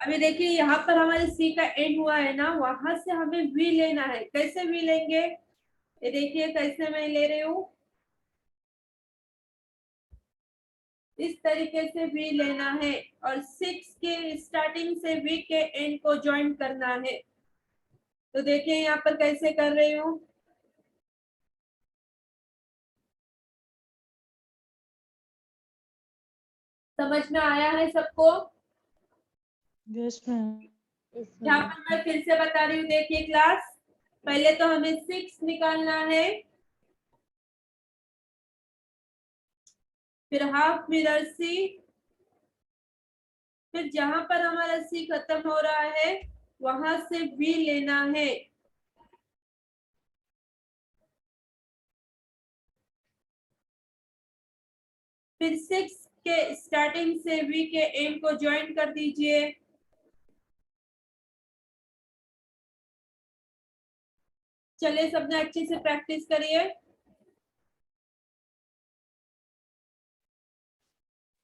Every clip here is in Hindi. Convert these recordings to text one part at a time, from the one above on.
अभी देखिए यहाँ पर हमारे सी का एंड हुआ है ना, वहां से हमें वी लेना है। कैसे वी लेंगे, ये देखिए कैसे मैं ले रही हूँ, इस तरीके से वी लेना है और 6 के स्टार्टिंग से वी के एंड को ज्वाइन करना है। तो देखिए यहाँ पर कैसे कर रही हूँ, समझ में आया है सबको? Yes ma'am. यहाँ पर मैं फिर से बता रही हूँ, देखिए क्लास, पहले तो हमें 6 निकालना है, फिर हाफ मिरर सी, फिर जहां पर हमारा सी खत्म हो रहा है वहां से वी लेना है। फिर 6 के स्टार्टिंग से वी के एंड को ज्वाइन कर दीजिए। चलिए सबने अच्छे से प्रैक्टिस करिए।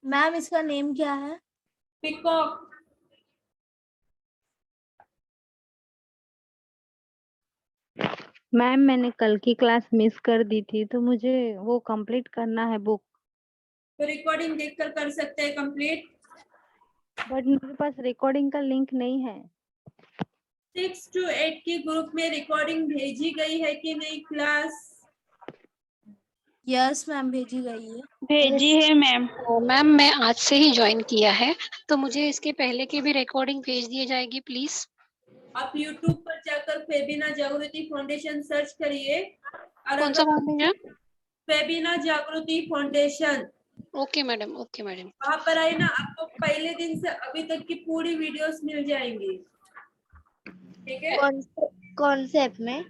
मैम इसका नेम क्या है? पिकॉक। मैम मैंने कल की क्लास मिस कर दी थी, तो मुझे वो कंप्लीट करना है बुक। तो रिकॉर्डिंग देखकर कर सकते हैं कंप्लीट। बट मेरे पास रिकॉर्डिंग का लिंक नहीं है। 6 to 8 की ग्रुप में रिकॉर्डिंग भेजी गई है कि नहीं क्लास? यस मैम भेजी गई है। भेजी है मैम। मैम मैं आज से ही ज्वाइन किया है, तो मुझे इसके पहले की भी रिकॉर्डिंग भेज दी जाएगी प्लीज। आप YouTube पर जाकर फेबिना जागृति फाउंडेशन सर्च करिए और कौन सा फाउंडेशन? फेबिना जागृति foundation, okay madam, okay madam. वहां पर आए ना, आपको पहले दिन से अभी तक की पूरी वीडियोस मिल जाएंगी। ठीक है, कौन से ऐप में?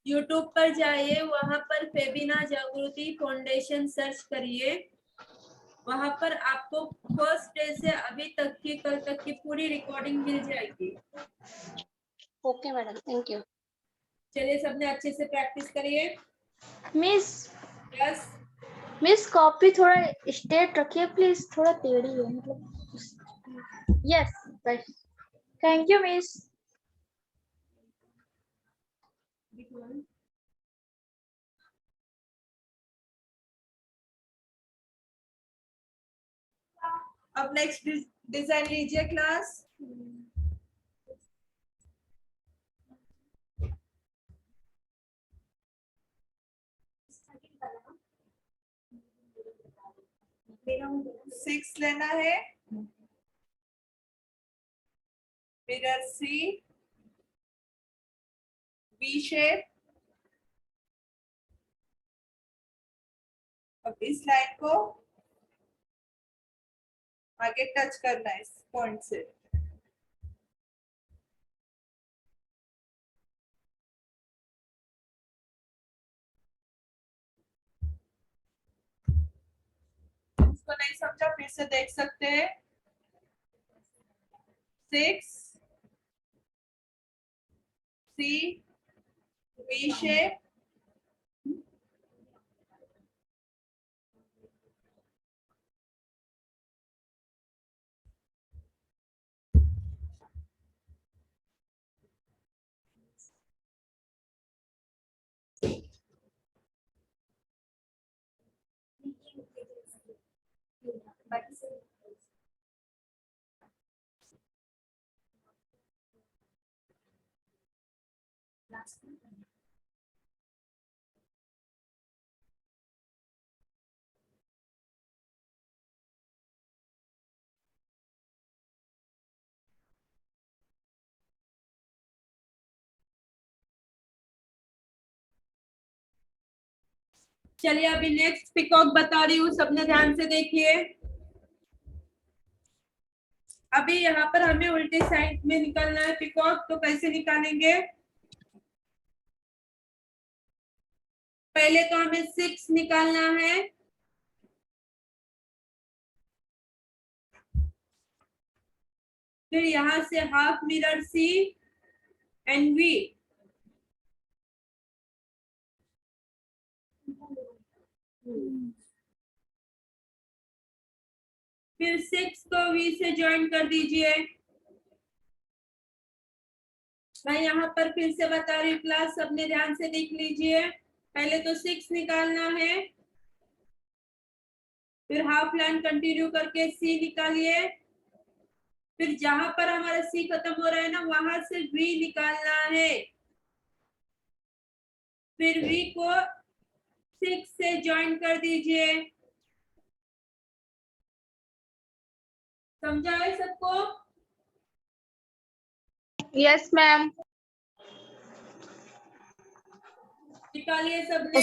YouTube पर जाइए, वहां पर फेबिना जागृति फाउंडेशन सर्च करिए, वहां पर आपको फर्स्ट डे से अभी तक की कल तक की पूरी रिकॉर्डिंग मिल जाएगी। Okay madam, thank you. चलिए सबने अच्छे से प्रैक्टिस करिए। मिस यस, मिस कॉपी थोड़ा स्ट्रेट रखिए प्लीज, थोड़ा टेढ़ी है मतलब। यस बस, थैंक यू मिस। अब नेक्स्ट डिजाइन लीजिए क्लास। सिक्स लेना है, मिरर सी, वी शेप। अब इस लाइन को आगे टच करना है इस पॉइंट से। इसको नहीं समझा फिर से देख सकते हैं। 6 सी, वी शेप, चलिए अभी नेक्स्ट पिकॉक बता रही हूँ, सबने ध्यान से देखिए। अभी यहाँ पर हमें उल्टे साइड में निकालना है पिकॉक, तो कैसे निकालेंगे? पहले तो हमें 6 निकालना है, फिर यहाँ से half mirror C and V, फिर 6 को वी से ज्वाइन कर दीजिए। मैं यहाँ पर फिर से बता रही हूँ क्लास, सबने ध्यान से देख लीजिए। पहले तो 6 निकालना है, फिर हाफ लाइन कंटिन्यू करके सी निकालिए, फिर जहां पर हमारा सी खत्म हो रहा है ना वहां से वी निकालना है, फिर वी को 6 से ज्वाइन कर दीजिए। समझा है सबको? Yes ma'am. निकालिए सबने,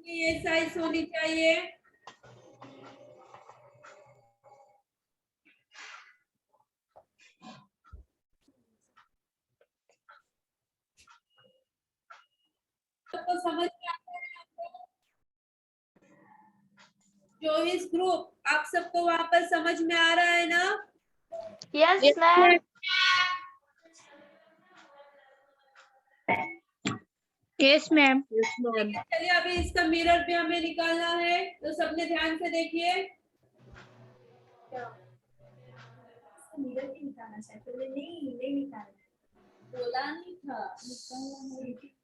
ये साइज होनी चाहिए। सबको समझ में आता है आपको? जो इस ग्रुप, आप सबको वहां पर समझ में आ रहा है ना? Yes ma'am. Yes ma'am. चलिए अभी इसका मिरर भी हमें निकालना है, तो सबने ध्यान से देखिए। मिरर भी निकालना चाहिए, नहीं निकालना, बोला नहीं था निकालना है।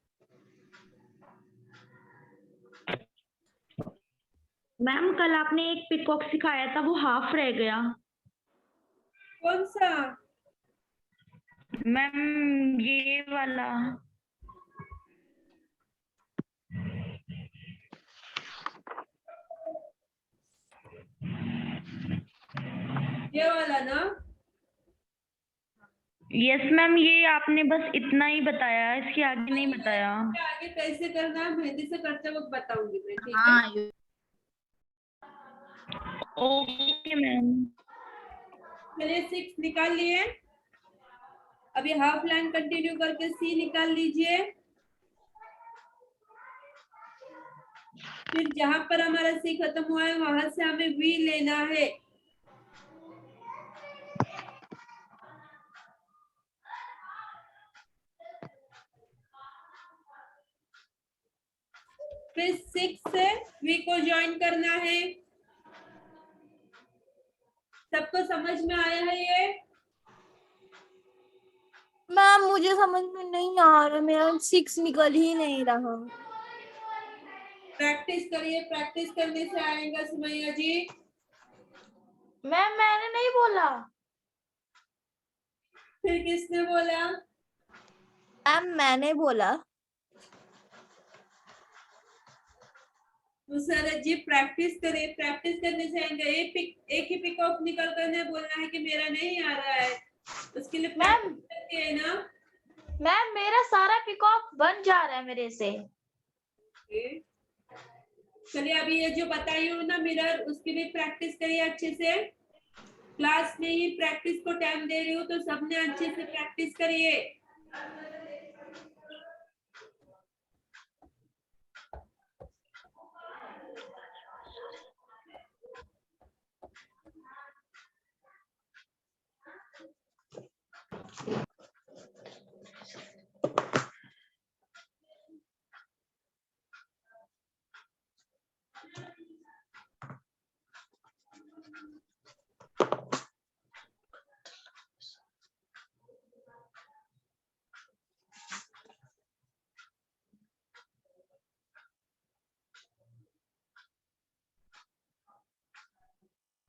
मैम कल आपने एक पिकॉक सिखाया था, वो हाफ रह गया। कौन सा? मैम ये वाला। ये वाला ना? यस मैम, ये आपने बस इतना ही बताया, इसके आगे नहीं बताया। आगे कैसे करना है मेहंदी से करते वक्त बताऊंगी मैं, ठीक है? Okay ma'am. चलिए 6 निकाल लिए, अभी हाफ लाइन कंटिन्यू करके सी निकाल लीजिए, फिर जहां पर हमारा सी खत्म हुआ है वहां से हमें वी लेना है, फिर 6 से वी को ज्वाइन करना है। सबको समझ में आया है ये? मैम मुझे समझ में नहीं आ रहा, मेरा 6 निकल ही नहीं रहा। प्रैक्टिस करिए, प्रैक्टिस करने से आएगा सुमैया जी। मैम मैंने नहीं बोला। फिर किसने बोला? मैम मैंने बोला। मुसरत जी प्रैक्टिस करिए, प्रैक्टिस करने से आएगा। एक ही पिकअप निकल कर बोलना है कि मेरा नहीं आ रहा है, उसके लिए मैम प्रैक्टिस है ना। मैम मेरा सारा पिकॉक बन जा रहा है मेरे से। चलिए अभी ये जो बताई हूँ ना मिरर, उसकी भी प्रैक्टिस करिए अच्छे से। क्लास में ही प्रैक्टिस को टाइम दे रही हूँ, तो सबने अच्छे से प्रैक्टिस करिए।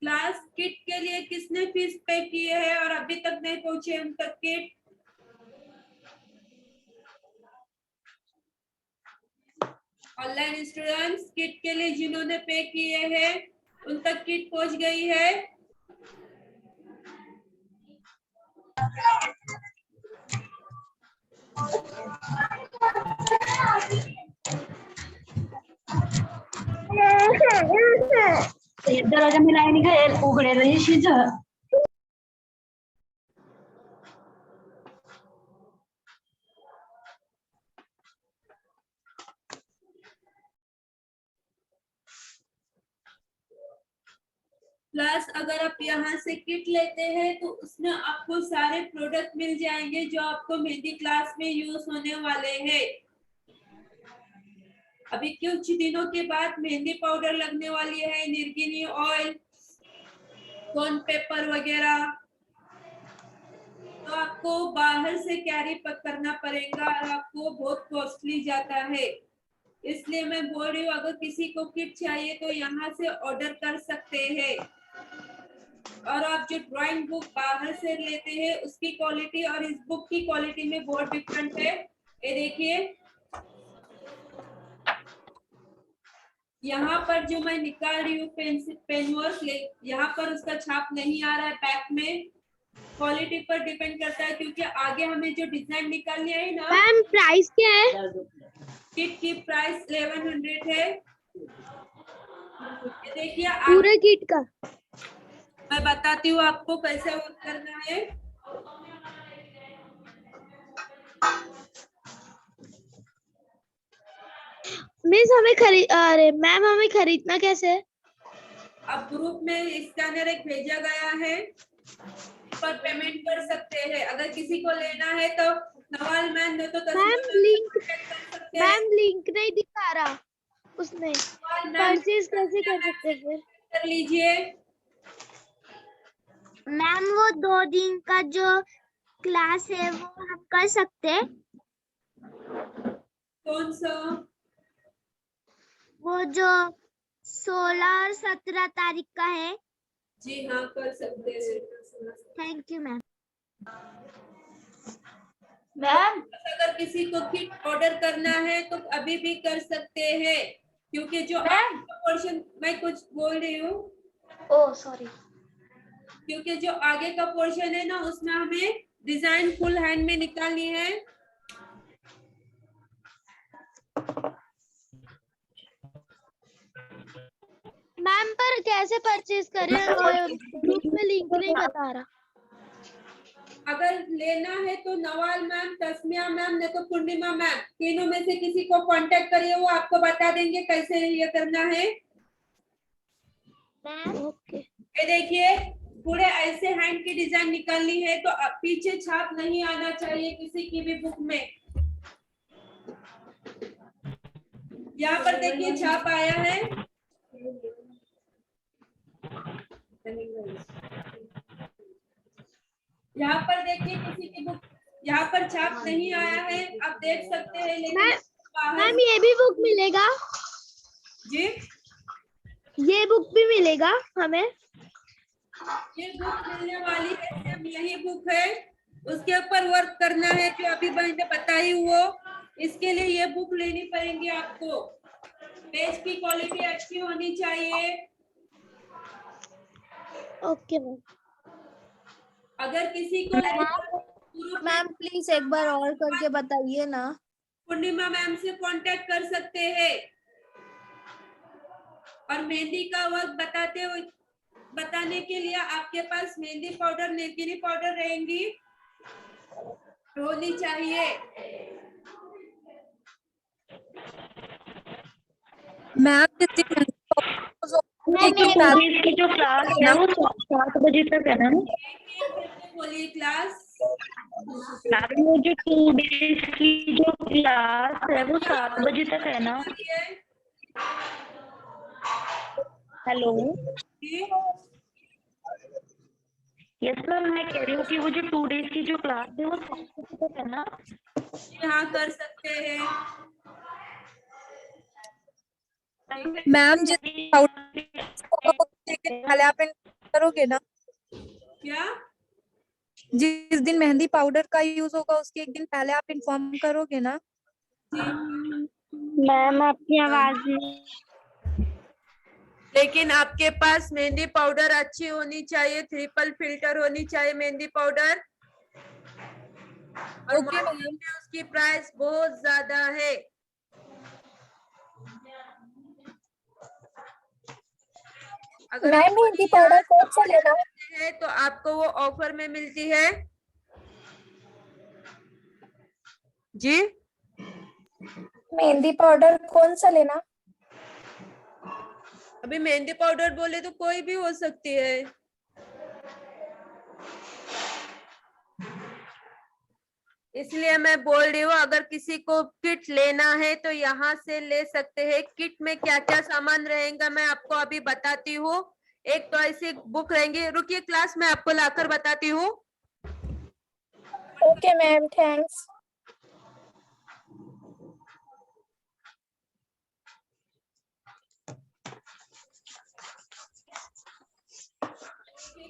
क्लास किट के लिए किसने फीस पे किए है और अभी तक नहीं पहुंचे हम तक किट? ऑनलाइन स्टूडेंट्स किट के लिए जिन्होंने पे किए हैं उन तक किट पहुंच गई है? दरवाजा मिलाय नाही उघडे रही शिज। प्लस अगर आप यहाँ से किट लेते हैं तो उसमें आपको सारे प्रोडक्ट मिल जाएंगे जो आपको मेहंदी क्लास में यूज होने वाले हैं। अभी कुछ दिनों के बाद मेहंदी पाउडर लगने वाली है, निर्गिनी ऑयल, कॉर्न पेपर वगैरह, तो आपको बाहर से कैरी करना पड़ेगा और आपको बहुत कॉस्टली जाता है। इसलिए मैं बोल रही हूँ अगर किसी को किट चाहिए तो यहाँ से ऑर्डर कर सकते हैं। और आप जो ड्राइंग बुक बाहर से लेते हैं उसकी क्वालिटी और इस बुक की क्वालिटी में बहुत डिफरेंट है। ये देखिए यहाँ पर जो मैं निकाल रही हूँ पेन वर्क, यहाँ पर उसका छाप नहीं आ रहा है। बैक में क्वालिटी पर डिपेंड करता है क्योंकि आगे हमें जो डिजाइन निकालनी है ना। मैम प्राइस क्या है? किट की प्राइस 1100 है। ये देखिए पूरे किट का? मैं बताती हूँ आपको कैसे वर्क करना है। मिस हमें अरे मैम हमें खरीदना कैसे है? अब ग्रुप में स्कैनर एक भेजा गया है, पर पेमेंट कर सकते हैं। अगर किसी को लेना है तो नवाल मैम ने तो मैम लिंक नहीं दिखा रहा उसमें, परचेज कैसे कर सकते हैं फिर? कर लीजिए। मैम वो 2 दिन का जो क्लास है वो हम कर सकते हैं? कौन सा? वो जो 16 और 17 तारीख का है। जी हाँ कर सकते हैं। Thank you ma'am. मैम अगर किसी को किट ऑर्डर करना है तो अभी भी कर सकते हैं क्योंकि जो पोर्शन मैं कुछ बोल रही हूँ, ओह सॉरी, क्योंकि जो आगे का पोर्शन है ना उसमें हमें डिजाइन फुल हैंड में निकालनी है। मैम पर कैसे परचेज करें? ग्रुप में लिंक नहीं बता रहा। अगर लेना है तो नवाल मैम, तस्मिया मैम ने तो पूर्णिमा मैम, तीनों में से किसी को कांटेक्ट करिए, वो आपको बता देंगे कैसे ये करना है। ओके। ये देखिए पूरे ऐसे हैंड की डिजाइन निकालनी है तो पीछे छाप नहीं आना चाहिए किसी की भी बुक में। यहाँ पर देखिए छाप आया है। यहाँ पर देखिए किसी की बुक, यहाँ पर छाप नहीं आया है, आप देख सकते हैं। लेकिन मैम ये भी बुक मिलेगा? जी ये बुक भी मिलेगा हमें? ये बुक मिलने वाली है, सेम यही बुक है, उसके ऊपर वर्क करना है जो अभी मैंने बताई वो। इसके लिए ये बुक लेनी पड़ेगी आपको। पेज की क्वालिटी अच्छी होनी चाहिए। Okay ma'am. अगर किसी को मैम प्लीज एक बार और करके बताइए ना। पूर्णिमा मैम से कांटेक्ट कर सकते हैं। और मेहंदी का वर्क बताने के लिए आपके पास मेहंदी पाउडर, नेलगिरी पाउडर रहेंगी, होनी चाहिए। मैम की जो क्लास है वो 7 बजे तक है ना? बोलिए क्लास। मैम वो जो 2 डेज की जो क्लास है वो 7 बजे तक है ना? हेलो, यस मैम, मैं कह रही हूँ कि वो जो 2 डेज की जो क्लास है वो 7 बजे तक है ना? यहाँ कर सकते हैं। मैम पहले आप करोगे ना? क्या? जिस दिन मेहंदी पाउडर का यूज होगा उसके एक दिन पहले आप इन्फॉर्म करोगे ना? मैम आपकी आवाज नहीं। लेकिन आपके पास मेहंदी पाउडर अच्छी होनी चाहिए, ट्रिपल फिल्टर होनी चाहिए मेहंदी पाउडर। और मार्केट में उसकी प्राइस बहुत ज्यादा है। अगर आप मेहंदी पाउडर कौन सा लेना है तो आपको वो ऑफर में मिलती है। जी मेहंदी पाउडर कौन सा लेना? अभी मेहंदी पाउडर बोले तो कोई भी हो सकती है। इसलिए मैं बोल रही हूँ अगर किसी को किट लेना है तो यहाँ से ले सकते हैं। किट में क्या क्या सामान रहेगा मैं आपको अभी बताती हूँ। एक तो ऐसी बुक रहेंगी, रुकिए क्लास में आपको लाकर बताती हूँ। Okay, ma'am. Thanks.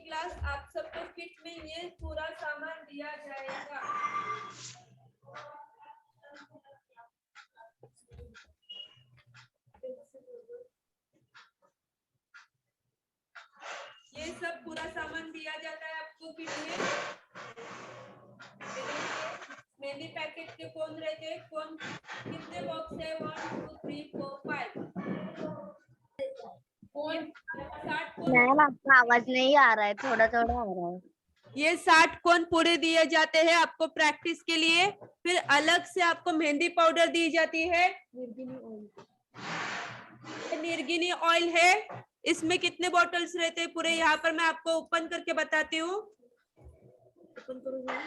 क्लास आप सबको किट में ये पूरा सामान दिया जाएगा। ये सब पूरा सामान दिया जाता है आपको किट में। मेहंदी पैकेट के कौन रहते हैं, कौन कितने बॉक्स है? 1 2 3 4 5। मैम आपका आवाज नहीं आ रहा है, थोड़ा थोड़ा आ रहा है। ये 60 कोन पूरे दिए जाते हैं आपको प्रैक्टिस के लिए। फिर अलग से आपको मेहंदी पाउडर दी जाती है। निर्गिनी ऑयल है। इसमें कितने बॉटल्स रहते हैं पूरे? यहाँ पर मैं आपको ओपन करके बताती हूँ। ओपन करो जरा।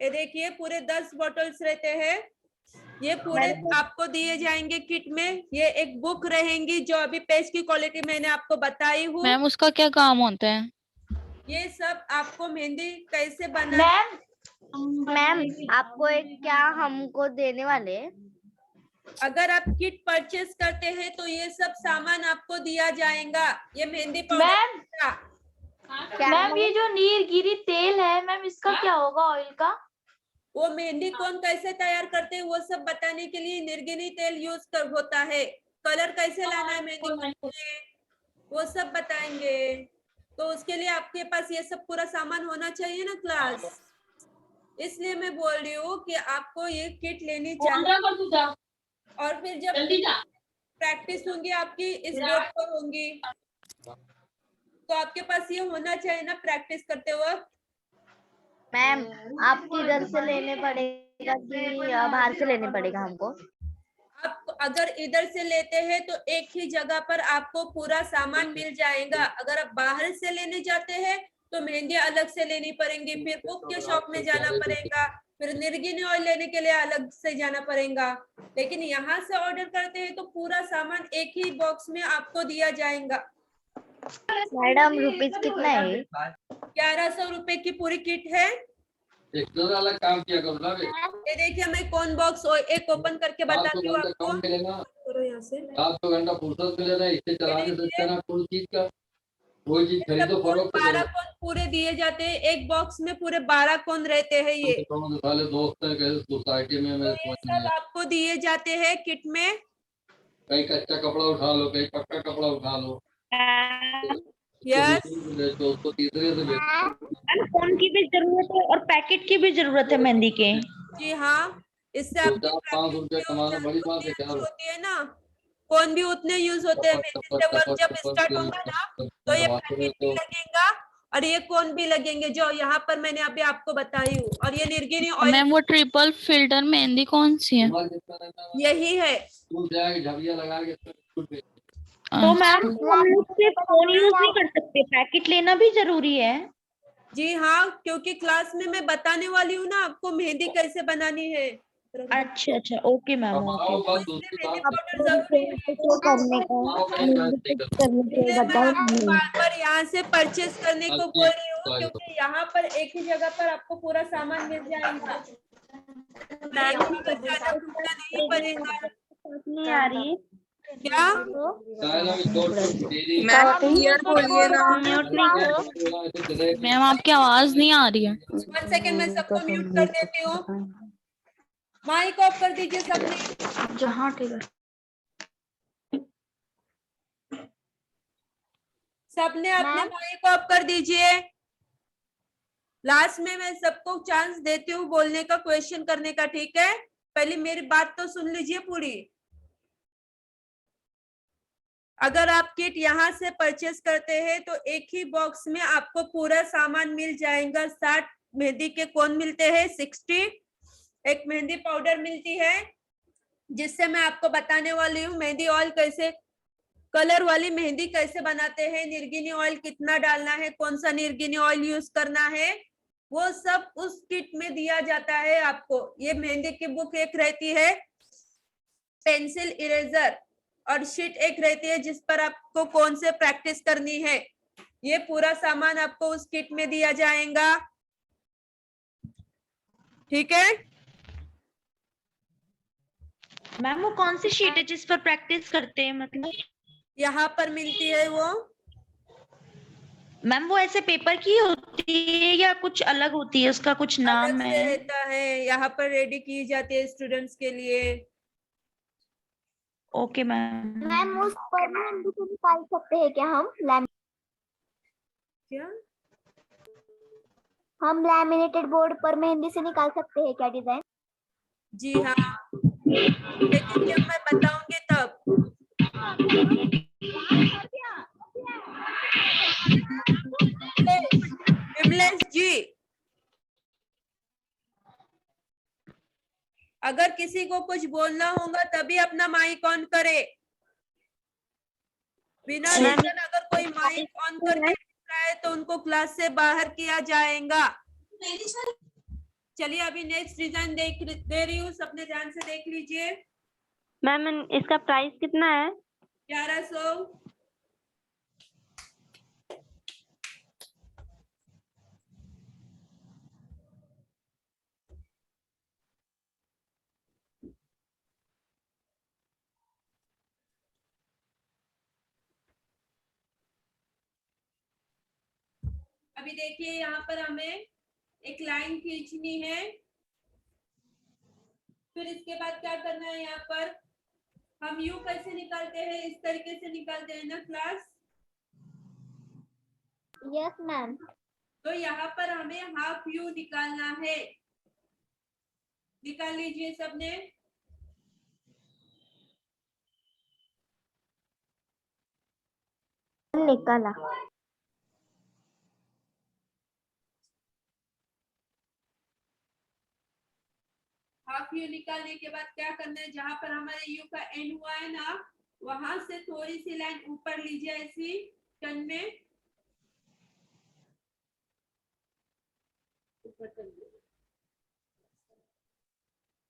ये देखिए पूरे 10 बॉटल्स रहते हैं। ये पूरे आपको दिए जाएंगे किट में। ये एक बुक रहेंगी जो अभी पेज की क्वालिटी मैंने आपको बताई हूँ। मैम उसका क्या काम होता है? ये सब आपको मेहंदी कैसे बनाना। मैम आपको एक क्या हमको देने वाले? अगर आप किट परचेस करते हैं तो ये सब सामान आपको दिया जाएगा। ये मेहंदी पाउडर। मैम ये जो नीलगिरी तेल है मैम, इसका क्या होगा ऑयल का? वो मेहंदी कौन कैसे तैयार करते हैं वो सब बताने के लिए निर्गिनी तेल यूज होता है। कलर कैसे लाना है मेहंदी में वो सब बताएंगे। तो उसके लिए आपके पास ये सब पूरा सामान होना चाहिए ना क्लास। इसलिए मैं बोल रही हूँ कि आपको ये किट लेनी चाहिए। और फिर जब प्रैक्टिस होंगी आपकी इस बोर्ड पर होंगी तो आपके पास ये होना चाहिए ना प्रैक्टिस करते वक्त। मैम आपको इधर से लेने पड़ेगा कि बाहर से लेने पड़ेगा हमको? आप अगर इधर से लेते हैं तो एक ही जगह पर आपको पूरा सामान मिल जाएगा। अगर आप बाहर से लेने जाते हैं तो मेहंदी अलग से लेनी पड़ेंगी, फिर बुक के शॉप में जाना पड़ेगा, फिर निर्गिनी ऑयल लेने के लिए अलग से जाना पड़ेगा। लेकिन यहाँ से ऑर्डर करते हैं तो पूरा सामान एक ही बॉक्स में आपको दिया जाएगा। मैडम रुपीज कितना है? 1100 रुपए की पूरी किट है। अलग काम किया करो ना। ये देखिए मैं कौन बॉक्स एक ओपन करके बताती हूँ आपको। करो यहाँ से। 7 घंटा फुर्सत मिले ना, इससे चलाने से ना कोई चीज का कोई चीज खरीदो फरोख्त 12 कोन पूरे दिए जाते हैं। एक बॉक्स में पूरे 12 कोन रहते हैं। ये साले दोस्त हैं कैसे सोसाइटी में तो ये सब आपको दिए जाते हैं किट में। कहीं कच्चा कपड़ा उठा लो, कहीं पक्का कपड़ा उठा लो। यस तो तीसरे से फोन की भी जरूरत है और पैकेट की भी जरूरत है मेहंदी के। जी हाँ, इससे आपको 500 रुपया कमाना बड़ी बात है क्या? होती है ना। कौन भी उतने यूज होते हैं। मेहंदी से वर्क जब स्टार्ट होगा ना तो ये पैकेट भी लगेगा और ये कौन भी लगेंगे जो यहाँ पर मैंने अभी आपको बताई हूँ। और ये निर्गिनी ऑयल मैम वो ट्रिपल फिल्टर मेहंदी कौन सी है? यही है। झबिया लगा के तो मैम हम लोग सिर्फ फोन यूज नहीं कर सकते, पैकेट लेना भी जरूरी है। जी हाँ, क्योंकि क्लास में मैं बताने वाली हूँ ना आपको मेहंदी कैसे बनानी है। अच्छा अच्छा ओके मैम ओके। बार यहाँ से परचेज करने को बोल रही हूँ क्योंकि यहाँ पर एक ही जगह पर आपको पूरा सामान मिल जाएगा। नहीं पड़ेगा। नहीं आ रही है क्या मैम आपकी आवाज नहीं आ रही है। 1 सेकंड मैं सबको म्यूट कर देती हूँ। माइक ऑफ कर दीजिए सबने। जहाँ ठीक है सबने अपने माइक ऑफ कर दीजिए। लास्ट में मैं सबको चांस देती हूँ बोलने का, क्वेश्चन करने का। ठीक है, पहले मेरी बात तो सुन लीजिए पूरी। अगर आप किट यहाँ से परचेस करते हैं तो एक ही बॉक्स में आपको पूरा सामान मिल जाएगा। 60 मेहंदी के कोन मिलते हैं, 60 एक मेहंदी पाउडर मिलती है जिससे मैं आपको बताने वाली हूँ मेहंदी ऑयल कैसे, कलर वाली मेहंदी कैसे बनाते हैं, निर्गिनी ऑयल कितना डालना है, कौन सा निर्गिनी ऑयल यूज करना है, वो सब उस किट में दिया जाता है आपको। ये मेहंदी की बुक एक रहती है, पेंसिल इरेजर और शीट एक रहती है जिस पर आपको कौन से प्रैक्टिस करनी है। ये पूरा सामान आपको उस किट में दिया जाएगा, ठीक है। मैम वो कौन सी शीट है जिस पर प्रैक्टिस करते हैं, मतलब यहाँ पर मिलती है वो। मैम वो ऐसे पेपर की होती है या कुछ अलग होती है, उसका कुछ नाम अलग से है? रहता है, यहाँ पर रेडी की जाती है स्टूडेंट्स के लिए। Okay ma'am. मैम उस पर मेहंदी से निकाल सकते हैं क्या क्या? हम लैमिनेटेड बोर्ड पर मेहंदी से निकाल सकते हैं क्या डिजाइन? जी हाँ, लेकिन जब मैं बताऊंगी तब। विमलेश जी, अगर किसी को कुछ बोलना होगा तभी अपना माइक ऑन करे। बिना रीजन अगर कोई माइक ऑन करके रहा है तो उनको क्लास से बाहर किया जाएगा। चलिए अभी नेक्स्ट डिजाइन दे रही हूँ, सबने ध्यान से देख लीजिए। मैम इसका प्राइस कितना है? 1100। अभी देखिए यहाँ पर हमें एक लाइन खींचनी है, फिर इसके बाद क्या करना है, यहाँ पर हम यू कैसे निकालते हैं, इस तरीके से निकालते हैं ना क्लास। Yes ma'am. तो यहाँ पर हमें हाफ यू निकालना है, निकाल लीजिए सबने। निकाला। हाफ यू निकालने के बाद क्या करना है, जहां पर हमारे यू का एंड हुआ है ना, वहां से थोड़ी सी लाइन ऊपर लीजिए ऐसी टर्न में।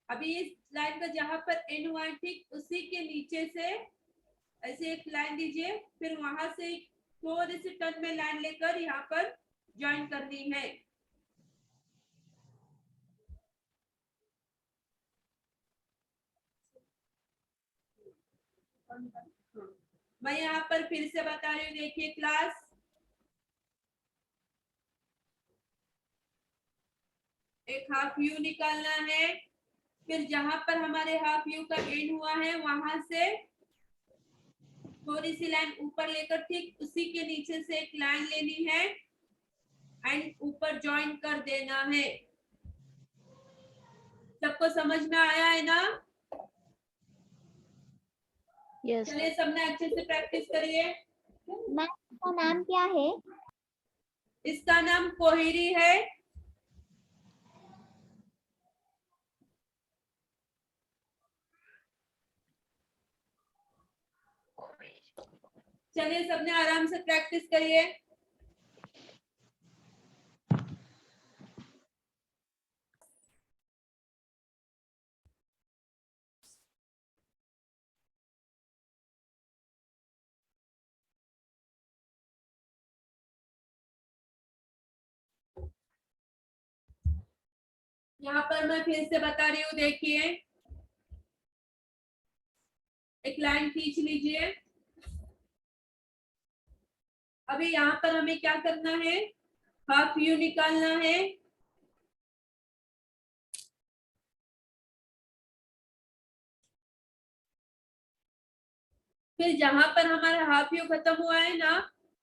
अभी इस लाइन का जहां पर एंड हुआ है ठीक उसी के नीचे से ऐसे एक लाइन दीजिए, फिर वहां से थोड़ी सी टर्न में लाइन लेकर यहाँ पर ज्वाइन करनी है। मैं यहाँ पर फिर से बता रही हूँ, देखिए क्लास, एक हाफ यू निकालना है, फिर जहां पर हमारे हाफ यू का एंड हुआ है वहां से थोड़ी सी लाइन ऊपर लेकर ठीक उसी के नीचे से एक लाइन लेनी है एंड ऊपर ज्वाइन कर देना है। सबको समझ में आया है ना? यस। चलिए सबने अच्छे से प्रैक्टिस करिए। मैम इसका नाम क्या है? इसका नाम कोहिरी है। चलिए सबने आराम से प्रैक्टिस करिए। यहाँ पर मैं फिर से बता रही हूँ, देखिए एक लाइन खींच लीजिए। अभी यहाँ पर हमें क्या करना है, हाफ यू निकालना है, फिर जहां पर हमारा हाफ यू खत्म हुआ है ना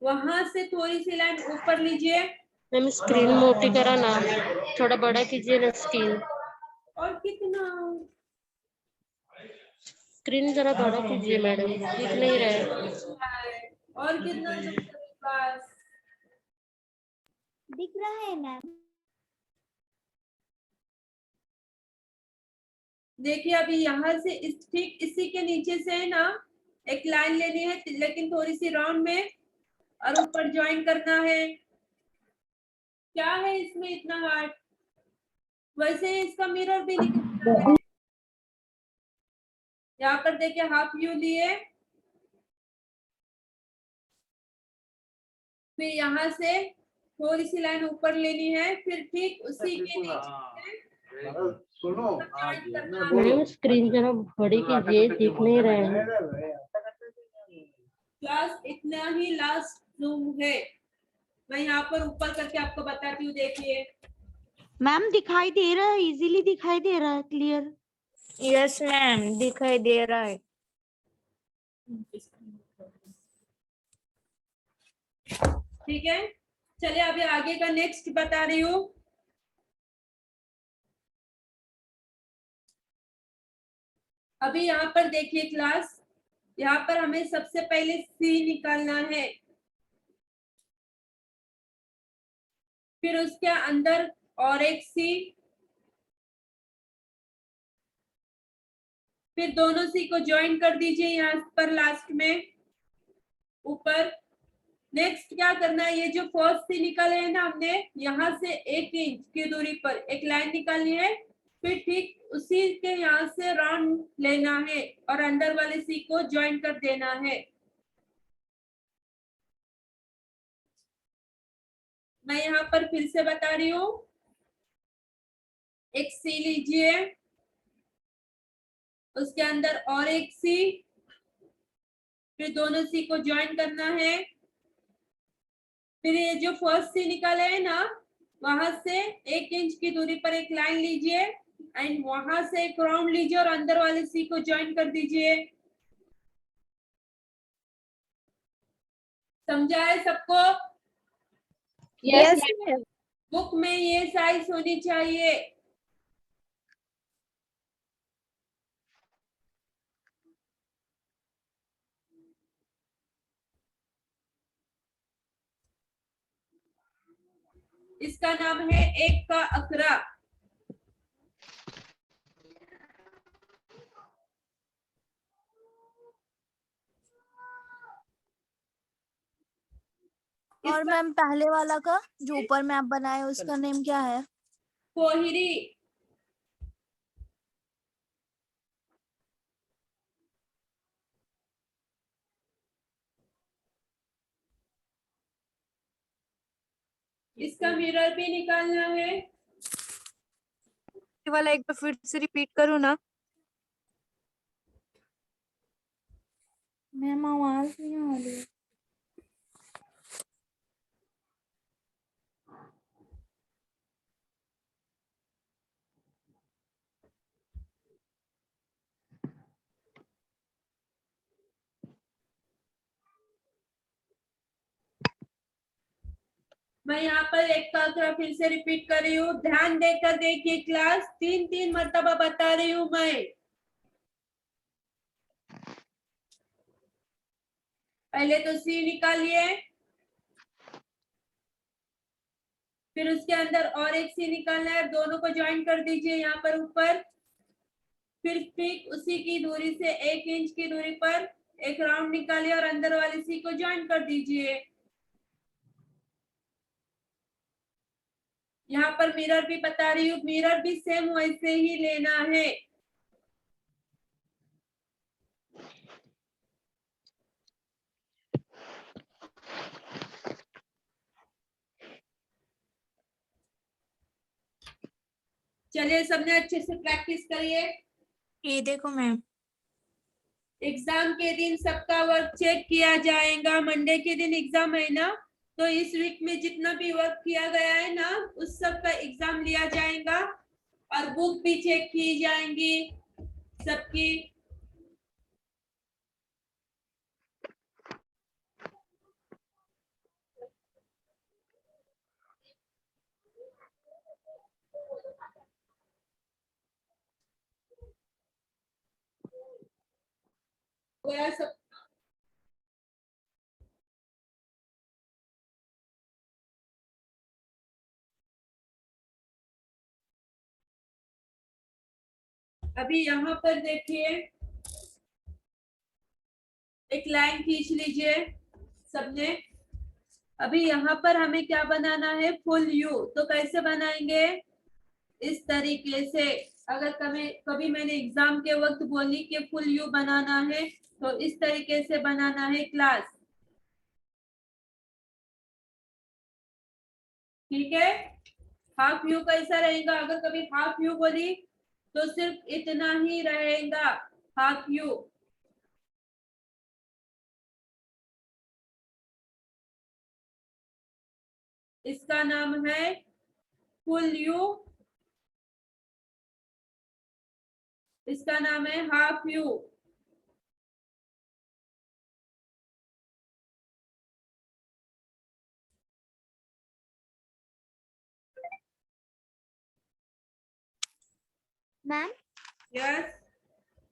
वहां से थोड़ी सी लाइन ऊपर लीजिए। मैम स्क्रीन मोटी करा ना, थोड़ा बड़ा कीजिए ना स्क्रीन। और कितना? स्क्रीन जरा बड़ा कीजिए मैडम, दिख नहीं रहा है। और कितना पास दिख रहा है मैम। देखिए अभी यहाँ से ठीक इसी के नीचे से ना एक लाइन लेनी है, लेकिन थोड़ी सी राउंड में, और ऊपर ज्वाइन करना है। क्या है इसमें इतना हार्ड? वैसे इसका मिरर भी निकलता है। यहाँ पर देखिए हाफ यू लिए, फिर यहाँ से थोड़ी सी लाइन ऊपर लेनी है, फिर ठीक उसी के नीचे सुनो join करना है। मैम स्क्रीन जरा बड़ी कीजिए, दिख नहीं रहे हैं। क्लास इतना ही लास्ट जूम है। मैं यहाँ पर ऊपर करके आपको बताती हूँ, देखिए। मैम दिखाई दे रहा है, इजीली दिखाई दे रहा है, क्लियर। यस मैम, दिखाई दे रहा है। ठीक है, चलिए अभी आगे का नेक्स्ट बता रही हूँ। अभी यहाँ पर देखिए क्लास, यहाँ पर हमें सबसे पहले सी निकालना है, फिर उसके अंदर और एक सी, फिर दोनों सी को ज्वाइन कर दीजिए यहाँ पर लास्ट में ऊपर। नेक्स्ट क्या करना है, ये जो फर्स्ट सी निकाले है ना हमने, यहाँ से 1 इंच की दूरी पर एक लाइन निकालनी है, फिर ठीक उसी के यहाँ से राउंड लेना है और अंदर वाले सी को ज्वाइन कर देना है। मैं यहाँ पर फिर से बता रही हूँ, एक सी लीजिए, उसके अंदर और एक सी, फिर दोनों सी को ज्वाइन करना है, फिर ये जो फर्स्ट सी निकाले है ना, वहां से 1 इंच की दूरी पर एक लाइन लीजिए एंड वहां से एक राउंड लीजिए और अंदर वाले सी को ज्वाइन कर दीजिए। समझा है सबको? यस बुक में ये साइज होनी चाहिए। इसका नाम है 1 का अकरा। और मैम पहले वाला का जो ऊपर में आप बनाए उसका नेम क्या है? कोहिरी। इसका मिरर भी निकालना है। ये वाला एक बार फिर से रिपीट करूँ ना? मैम आवाज नहीं आ रही है। मैं यहाँ पर 1 का अकरा फिर से रिपीट कर रही हूँ, ध्यान देकर देखिए क्लास, 3 मर्तबा बता रही हूँ मैं। पहले तो सी निकालिए, फिर उसके अंदर और एक सी निकालना है, दोनों को ज्वाइन कर दीजिए यहाँ पर ऊपर, फिर ठीक उसी की दूरी से 1 इंच की दूरी पर एक राउंड निकालिए और अंदर वाली सी को ज्वाइन कर दीजिए। यहाँ पर मिरर भी बता रही हूँ, मिरर भी सेम वैसे ही लेना है। चलिए सबने अच्छे से प्रैक्टिस करिए। ये देखो मैम, एग्जाम के दिन सबका वर्क चेक किया जाएगा। मंडे के दिन एग्जाम है ना, तो इस वीक में जितना भी वर्क किया गया है ना, उस सब का एग्जाम लिया जाएगा और बुक भी चेक की जाएंगी सबकी। सब अभी यहाँ पर देखिए, एक लाइन खींच लीजिए सबने। अभी यहाँ पर हमें क्या बनाना है, फुल यू। तो कैसे बनाएंगे, इस तरीके से। अगर कभी मैंने एग्जाम के वक्त बोली कि फुल यू बनाना है, तो इस तरीके से बनाना है क्लास। ठीक है, हाफ यू कैसा रहेगा? अगर कभी हाफ यू बोली तो सिर्फ इतना ही रहेगा, हाफ यू। इसका नाम है फुल यू, इसका नाम है हाफ यू। मैम यस,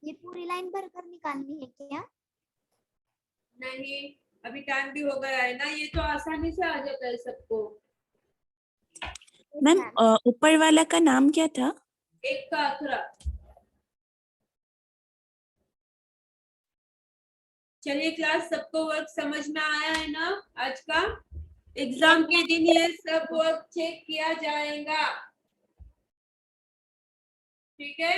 ये पूरी लाइन भर कर निकालनी है क्या? नहीं, अभी टाइम भी हो गया है ना, ये तो आसानी से आ जाता है सबको। मैम ऊपर वाला का नाम क्या था? एक का अखरा। चलिए क्लास, सबको वर्क समझ में आया है ना? आज का एग्जाम के दिन ये सब वर्क चेक किया जाएगा, ठीक है?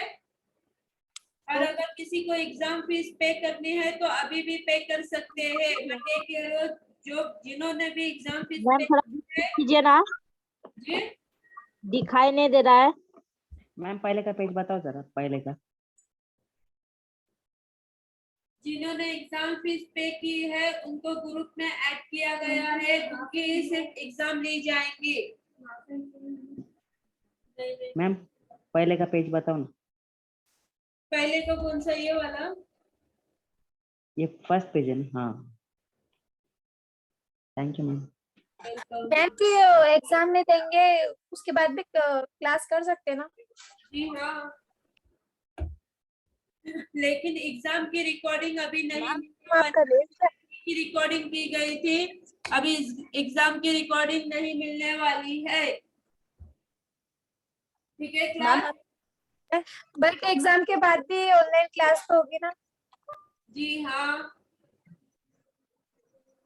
और अगर किसी को एग्जाम फीस पे करनी है तो अभी भी पे कर सकते हैं। मैं कह रही हूँ, जो जिन्होंने भी एग्जाम फीस पे कीजिए ना, जी, दिखाई नहीं दे रहा है। मैम पहले का पेज बताओ जरा, पहले का। जिन्होंने एग्जाम फीस पे की है उनको ग्रुप में ऐड किया गया है, उनके सिर्फ एग्जाम ली जाएंगे। मैम पहले का पेज बताओ ना। पहले का कौन सा, ये वाला? ये फर्स्ट पेज है ना? हाँ, थैंक यू मैम। मैम की एग्जाम नहीं देंगे उसके बाद भी क्लास कर सकते हैं ना? जी हाँ, लेकिन एग्जाम की रिकॉर्डिंग अभी नहीं आपका की रिकॉर्डिंग की गई थी, अभी एग्जाम की रिकॉर्डिंग नहीं मिलने वाली है, ठीक है क्लास? बल्कि एग्जाम के बाद भी ऑनलाइन क्लास तो होगी ना? जी हाँ,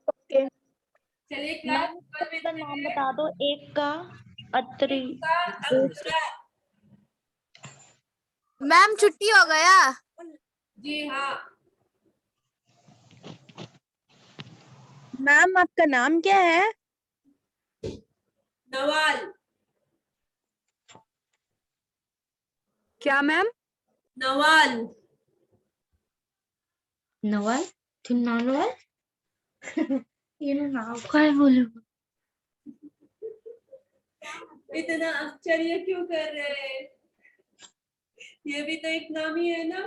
ओके। चलिए क्लास, का नाम बता दो। एक का अत्री। मैम छुट्टी हो गया। जी हाँ, मैम आपका नाम क्या है? नवाल। क्या मैम? नवाल। नवल, तुम नवल ये नाम क्या बोलूं? इतना आश्चर्य क्यों कर रहे हैं? ये भी तो एक नाम ही है ना।